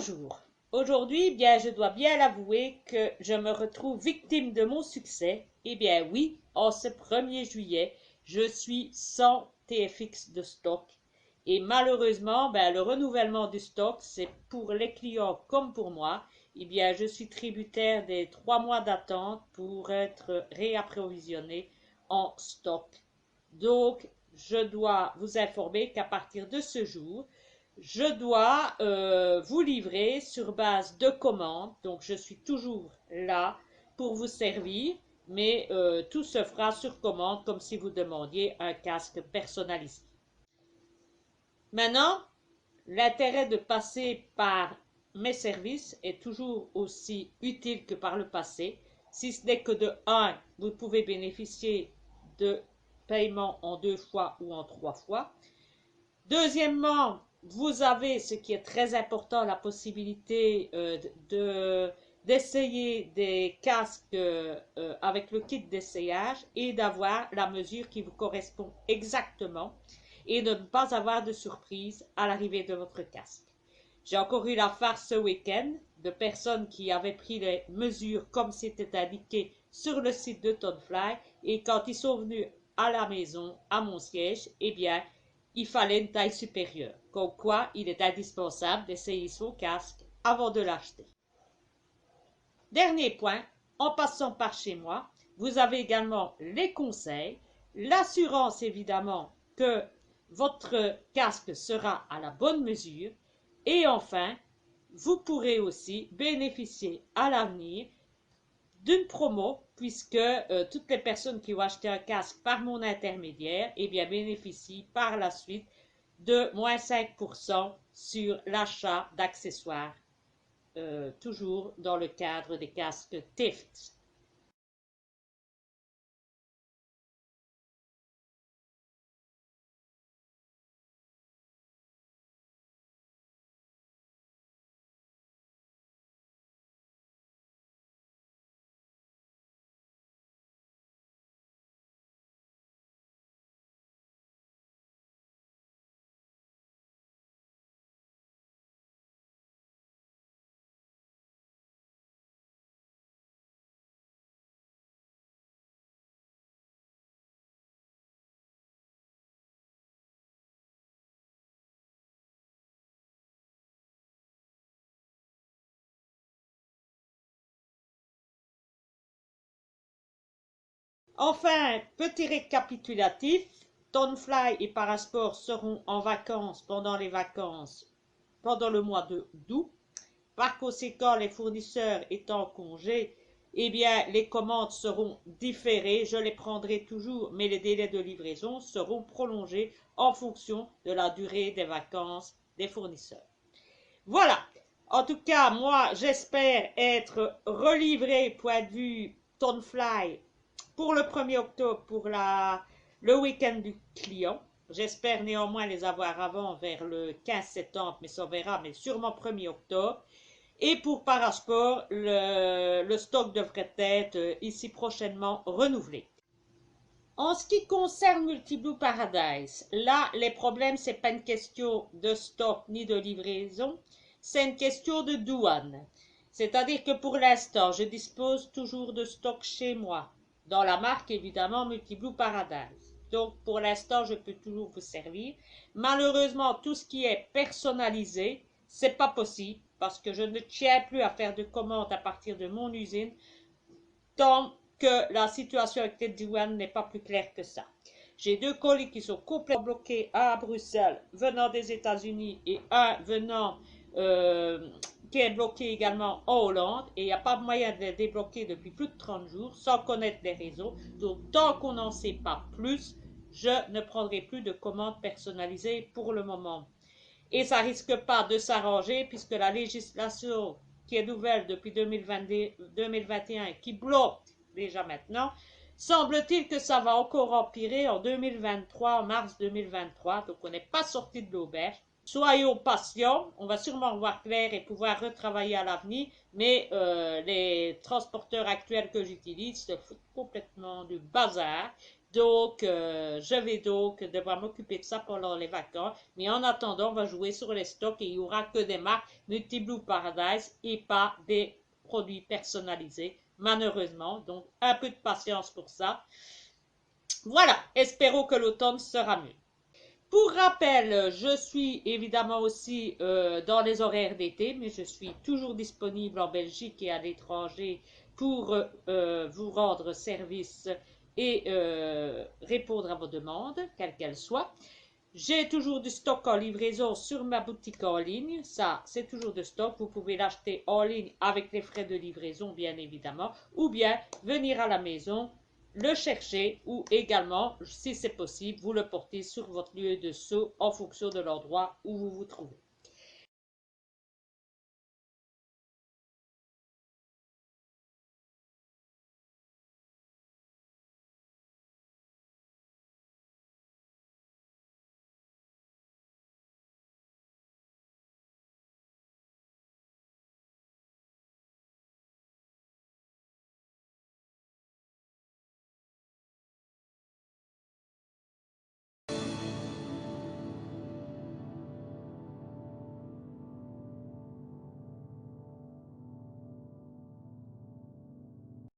Bonjour. Aujourd'hui, bien, je dois bien l'avouer que je me retrouve victime de mon succès. Eh bien oui, en ce 1er juillet, je suis sans TFX de stock. Et malheureusement, le renouvellement du stock, c'est pour les clients comme pour moi. Eh bien, je suis tributaire des 3 mois d'attente pour être réapprovisionné en stock. Donc, je dois vous informer qu'à partir de ce jour, je dois vous livrer sur base de commandes. Donc, je suis toujours là pour vous servir, mais tout se fera sur commande comme si vous demandiez un casque personnalisé. Maintenant, l'intérêt de passer par mes services est toujours aussi utile que par le passé, si ce n'est que de 1, vous pouvez bénéficier de paiements en 2 fois ou en 3 fois. Deuxièmement, vous avez, ce qui est très important, la possibilité d'essayer des casques avec le kit d'essayage et d'avoir la mesure qui vous correspond exactement et de ne pas avoir de surprise à l'arrivée de votre casque. J'ai encore eu la farce ce week-end de personnes qui avaient pris les mesures comme c'était indiqué sur le site de Tonfly et quand ils sont venus à la maison, à mon siège, eh bien, il fallait une taille supérieure. Comme quoi, il est indispensable d'essayer son casque avant de l'acheter. Dernier point, en passant par chez moi, vous avez également les conseils, l'assurance évidemment que votre casque sera à la bonne mesure et enfin, vous pourrez aussi bénéficier à l'avenir d'une promo puisque toutes les personnes qui ont acheté un casque par mon intermédiaire bénéficient par la suite de moins 5% sur l'achat d'accessoires, toujours dans le cadre des casques TFX. Enfin, petit récapitulatif, Tonfly et Parasport seront en vacances pendant les vacances, pendant le mois d'août. Par conséquent, les fournisseurs étant en congé, les commandes seront différées. Je les prendrai toujours, mais les délais de livraison seront prolongés en fonction de la durée des vacances des fournisseurs. Voilà. En tout cas, moi, j'espère être relivré, point de vue Tonfly, pour le 1er octobre, pour le week-end du client. J'espère néanmoins les avoir avant, vers le 15 septembre, mais ça verra, mais sûrement 1er octobre. Et pour Parasport, le stock devrait être ici prochainement renouvelé. En ce qui concerne Multiblue Paradise, là, les problèmes, c'est pas une question de stock ni de livraison, c'est une question de douane. C'est-à-dire que pour l'instant, je dispose toujours de stock chez moi, dans la marque évidemment Multiblue Paradise. Donc pour l'instant, je peux toujours vous servir. Malheureusement, tout ce qui est personnalisé, c'est pas possible parce que je ne tiens plus à faire de commandes à partir de mon usine tant que la situation avec les douanes n'est pas plus claire que ça. J'ai 2 colis qui sont complètement bloqués, un à Bruxelles venant des États-Unis et un venant qui est bloqué également en Hollande et il n'y a pas moyen de les débloquer depuis plus de 30 jours sans connaître les réseaux. Donc tant qu'on n'en sait pas plus, je ne prendrai plus de commandes personnalisées pour le moment. Et ça risque pas de s'arranger puisque la législation qui est nouvelle depuis 2021 qui bloque déjà maintenant, semble-t-il que ça va encore empirer en 2023, en mars 2023, donc on n'est pas sorti de l'auberge. Soyons patients, on va sûrement voir clair et pouvoir retravailler à l'avenir, mais les transporteurs actuels que j'utilise se foutent complètement du bazar. Donc, je vais donc devoir m'occuper de ça pendant les vacances. Mais en attendant, on va jouer sur les stocks et il n'y aura que des marques Multi-Blue Paradise et pas des produits personnalisés, malheureusement. Donc, un peu de patience pour ça. Voilà, espérons que l'automne sera mieux. Pour rappel, je suis évidemment aussi dans les horaires d'été, mais je suis toujours disponible en Belgique et à l'étranger pour vous rendre service et répondre à vos demandes, quelles qu'elles soient. J'ai toujours du stock en livraison sur ma boutique en ligne. Ça, c'est toujours de stock. Vous pouvez l'acheter en ligne avec les frais de livraison, bien évidemment, ou bien venir à la maison le chercher ou également, si c'est possible, vous le portez sur votre lieu de saut en fonction de l'endroit où vous vous trouvez.